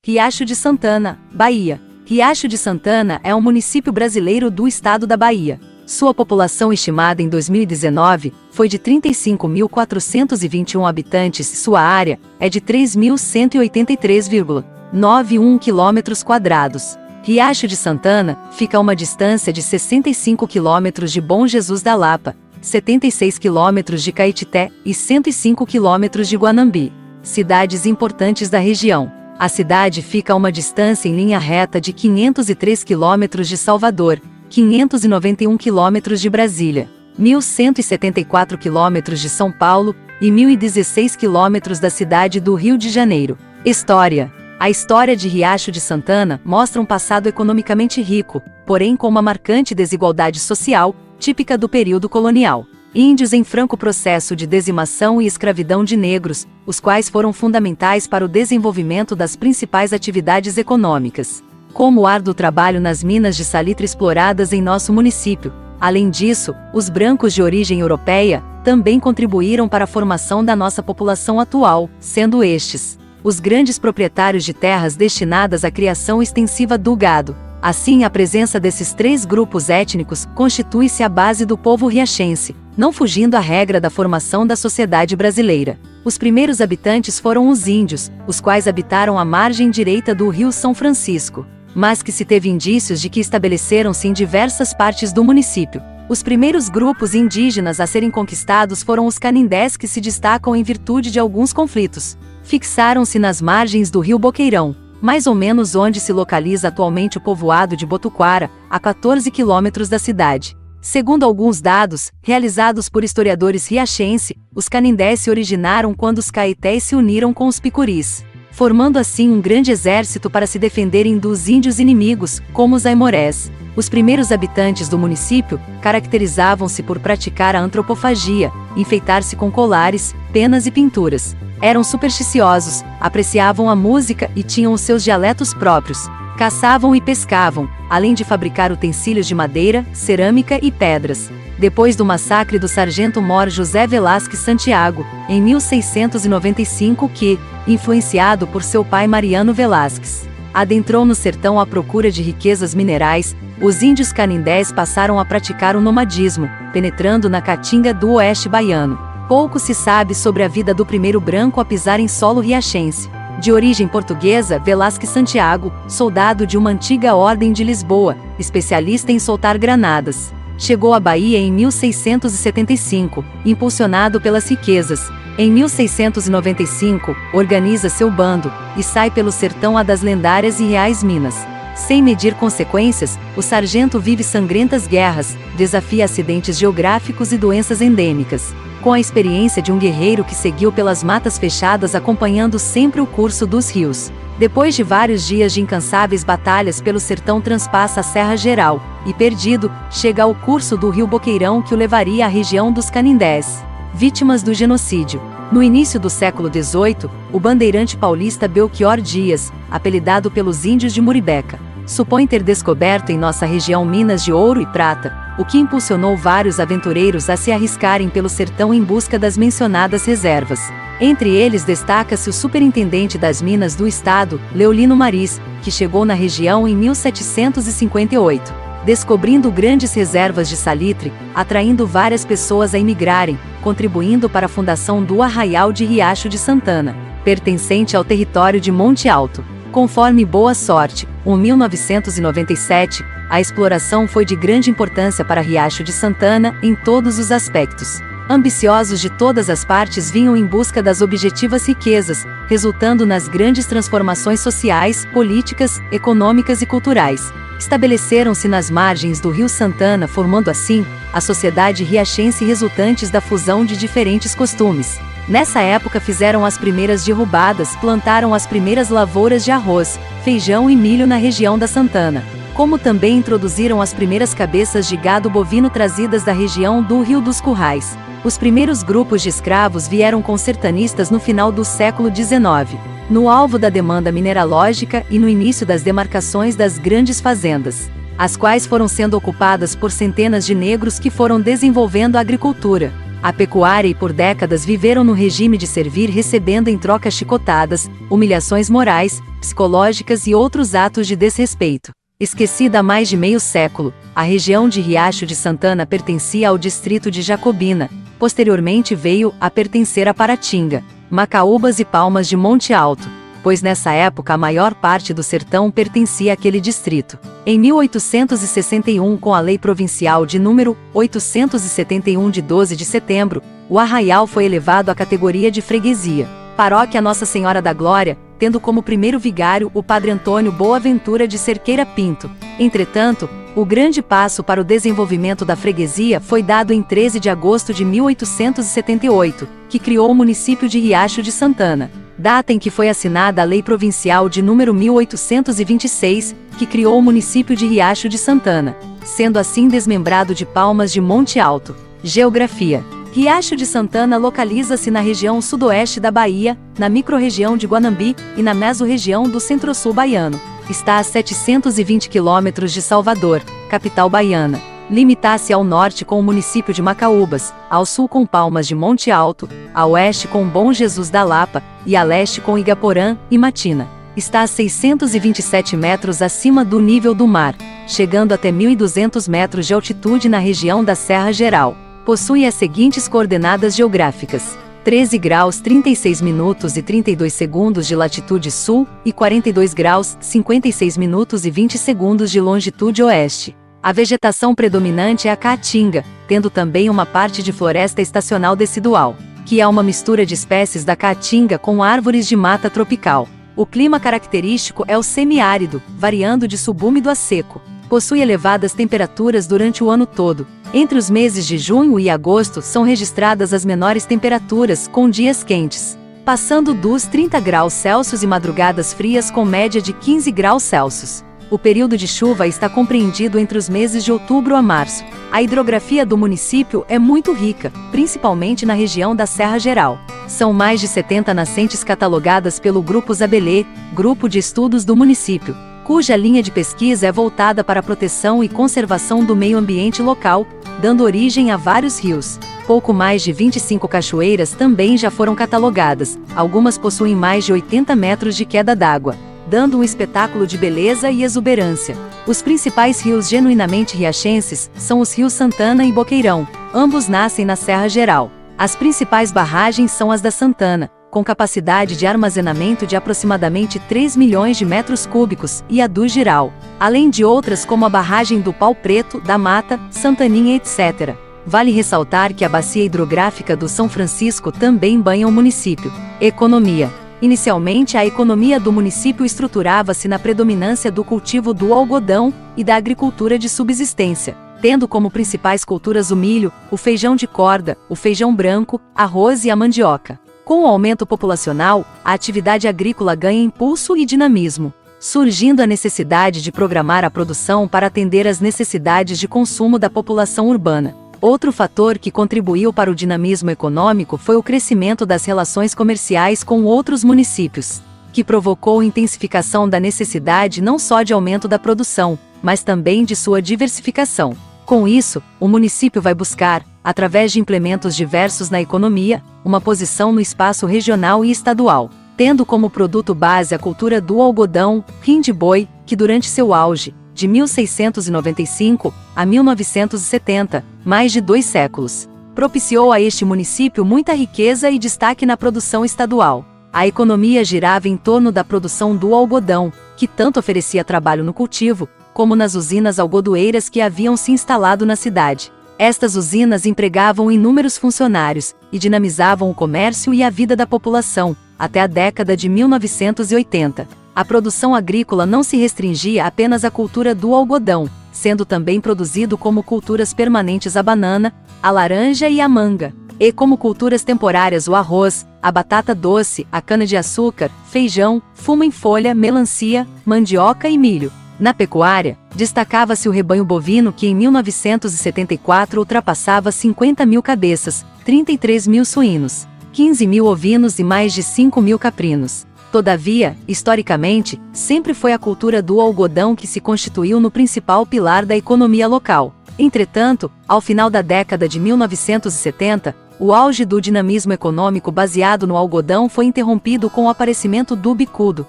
Riacho de Santana, Bahia. Riacho de Santana é um município brasileiro do estado da Bahia. Sua população estimada em 2019 foi de 35.421 habitantes e sua área é de 3.183,91 km². Riacho de Santana fica a uma distância de 65 km de Bom Jesus da Lapa, 76 km de Caetité e 105 km de Guanambi. Cidades importantes da região. A cidade fica a uma distância em linha reta de 503 km de Salvador, 591 km de Brasília, 1.174 km de São Paulo e 1.016 km da cidade do Rio de Janeiro. História. A história de Riacho de Santana mostra um passado economicamente rico, porém com uma marcante desigualdade social, típica do período colonial. Índios em franco processo de dizimação e escravidão de negros, os quais foram fundamentais para o desenvolvimento das principais atividades econômicas, como o árduo trabalho nas minas de salitre exploradas em nosso município. Além disso, os brancos de origem europeia também contribuíram para a formação da nossa população atual, sendo estes os grandes proprietários de terras destinadas à criação extensiva do gado. Assim, a presença desses três grupos étnicos constitui-se a base do povo riachense, não fugindo à regra da formação da sociedade brasileira. Os primeiros habitantes foram os índios, os quais habitaram a margem direita do Rio São Francisco, mas que se teve indícios de que estabeleceram-se em diversas partes do município. Os primeiros grupos indígenas a serem conquistados foram os canindés, que se destacam em virtude de alguns conflitos. Fixaram-se nas margens do rio Boqueirão, mais ou menos onde se localiza atualmente o povoado de Botuquara, a 14 quilômetros da cidade. Segundo alguns dados, realizados por historiadores riachenses, os canindés se originaram quando os caetés se uniram com os picuris, formando assim um grande exército para se defenderem dos índios inimigos, como os aimorés. Os primeiros habitantes do município caracterizavam-se por praticar a antropofagia, enfeitar-se com colares, penas e pinturas. Eram supersticiosos, apreciavam a música e tinham os seus dialetos próprios. Caçavam e pescavam, além de fabricar utensílios de madeira, cerâmica e pedras. Depois do massacre do sargento-mor José Velasquez Santiago, em 1695, que, influenciado por seu pai Mariano Velasquez, adentrou no sertão à procura de riquezas minerais, os índios canindés passaram a praticar o nomadismo, penetrando na caatinga do oeste baiano. Pouco se sabe sobre a vida do primeiro branco a pisar em solo riachense. De origem portuguesa, Velasquez Santiago, soldado de uma antiga ordem de Lisboa, especialista em soltar granadas, chegou à Bahia em 1675, impulsionado pelas riquezas. Em 1695, organiza seu bando e sai pelo sertão a das lendárias e reais minas. Sem medir consequências, o sargento vive sangrentas guerras, desafia acidentes geográficos e doenças endêmicas, com a experiência de um guerreiro que seguiu pelas matas fechadas acompanhando sempre o curso dos rios. Depois de vários dias de incansáveis batalhas pelo sertão, transpassa a Serra Geral, e perdido, chega ao curso do rio Boqueirão, que o levaria à região dos canindés, vítimas do genocídio. No início do século XVIII, o bandeirante paulista Belchior Dias, apelidado pelos índios de Muribeca, supõe ter descoberto em nossa região minas de ouro e prata, o que impulsionou vários aventureiros a se arriscarem pelo sertão em busca das mencionadas reservas. Entre eles destaca-se o superintendente das minas do estado, Leolino Maris, que chegou na região em 1758, descobrindo grandes reservas de salitre, atraindo várias pessoas a imigrarem, contribuindo para a fundação do Arraial de Riacho de Santana, pertencente ao território de Monte Alto. Conforme Boa Sorte, 1997, a exploração foi de grande importância para Riacho de Santana em todos os aspectos. Ambiciosos de todas as partes vinham em busca das objetivas riquezas, resultando nas grandes transformações sociais, políticas, econômicas e culturais. Estabeleceram-se nas margens do Rio Santana, formando assim a sociedade riachense resultantes da fusão de diferentes costumes. Nessa época fizeram as primeiras derrubadas, plantaram as primeiras lavouras de arroz, feijão e milho na região da Santana, como também introduziram as primeiras cabeças de gado bovino trazidas da região do Rio dos Currais. Os primeiros grupos de escravos vieram com sertanistas no final do século XIX, no alvo da demanda mineralógica e no início das demarcações das grandes fazendas, as quais foram sendo ocupadas por centenas de negros que foram desenvolvendo a agricultura. A pecuária e por décadas viveram no regime de servir recebendo em troca chicotadas, humilhações morais, psicológicas e outros atos de desrespeito. Esquecida há mais de meio século, a região de Riacho de Santana pertencia ao distrito de Jacobina, posteriormente veio a pertencer a Paratinga, Macaúbas e Palmas de Monte Alto, pois nessa época a maior parte do sertão pertencia àquele distrito. Em 1861, com a Lei Provincial de número 871 de 12 de setembro, o arraial foi elevado à categoria de freguesia. Paróquia Nossa Senhora da Glória, tendo como primeiro vigário o Padre Antônio Boaventura de Cerqueira Pinto. Entretanto, o grande passo para o desenvolvimento da freguesia foi dado em 13 de agosto de 1878, que criou o município de Riacho de Santana, data em que foi assinada a Lei Provincial de número 1826, que criou o município de Riacho de Santana, sendo assim desmembrado de Palmas de Monte Alto. Geografia. Riacho de Santana localiza-se na região sudoeste da Bahia, na microrregião de Guanambi e na mesorregião do Centro-Sul baiano. Está a 720 quilômetros de Salvador, capital baiana. Limita-se ao norte com o município de Macaúbas, ao sul com Palmas de Monte Alto, a oeste com Bom Jesus da Lapa e a leste com Igaporã e Matina. Está a 627 metros acima do nível do mar, chegando até 1.200 metros de altitude na região da Serra Geral. Possui as seguintes coordenadas geográficas: 13 graus 36 minutos e 32 segundos de latitude sul e 42 graus 56 minutos e 20 segundos de longitude oeste. A vegetação predominante é a caatinga, tendo também uma parte de floresta estacional decidual, que é uma mistura de espécies da caatinga com árvores de mata tropical. O clima característico é o semiárido, variando de subúmido a seco. Possui elevadas temperaturas durante o ano todo. Entre os meses de junho e agosto são registradas as menores temperaturas, com dias quentes, passando dos 30 graus Celsius e madrugadas frias com média de 15 graus Celsius. O período de chuva está compreendido entre os meses de outubro a março. A hidrografia do município é muito rica, principalmente na região da Serra Geral. São mais de 70 nascentes catalogadas pelo Grupo Zabelê, grupo de estudos do município, cuja linha de pesquisa é voltada para a proteção e conservação do meio ambiente local, dando origem a vários rios. Pouco mais de 25 cachoeiras também já foram catalogadas, algumas possuem mais de 80 metros de queda d'água, dando um espetáculo de beleza e exuberância. Os principais rios genuinamente riachenses são os rios Santana e Boqueirão, ambos nascem na Serra Geral. As principais barragens são as da Santana, com capacidade de armazenamento de aproximadamente 3 milhões de metros cúbicos, e a do Giral, além de outras como a barragem do Pau Preto, da Mata, Santaninha, etc. Vale ressaltar que a bacia hidrográfica do São Francisco também banha o município. Economia. Inicialmente, a economia do município estruturava-se na predominância do cultivo do algodão e da agricultura de subsistência, tendo como principais culturas o milho, o feijão de corda, o feijão branco, arroz e a mandioca. Com o aumento populacional, a atividade agrícola ganha impulso e dinamismo, surgindo a necessidade de programar a produção para atender às necessidades de consumo da população urbana. Outro fator que contribuiu para o dinamismo econômico foi o crescimento das relações comerciais com outros municípios, que provocou intensificação da necessidade não só de aumento da produção, mas também de sua diversificação. Com isso, o município vai buscar, através de implementos diversos na economia, uma posição no espaço regional e estadual, tendo como produto base a cultura do algodão, rim de boi, que durante seu auge, de 1695 a 1970, mais de 2 séculos, propiciou a este município muita riqueza e destaque na produção estadual. A economia girava em torno da produção do algodão, que tanto oferecia trabalho no cultivo, como nas usinas algodoeiras que haviam se instalado na cidade. Estas usinas empregavam inúmeros funcionários e dinamizavam o comércio e a vida da população, até a década de 1980. A produção agrícola não se restringia apenas à cultura do algodão, sendo também produzido como culturas permanentes a banana, a laranja e a manga, e como culturas temporárias o arroz, a batata doce, a cana-de-açúcar, feijão, fumo em folha, melancia, mandioca e milho. Na pecuária, destacava-se o rebanho bovino que em 1974 ultrapassava 50 mil cabeças, 33 mil suínos, 15 mil ovinos e mais de 5 mil caprinos. Todavia, historicamente, sempre foi a cultura do algodão que se constituiu no principal pilar da economia local. Entretanto, ao final da década de 1970, O auge do dinamismo econômico baseado no algodão foi interrompido com o aparecimento do bicudo.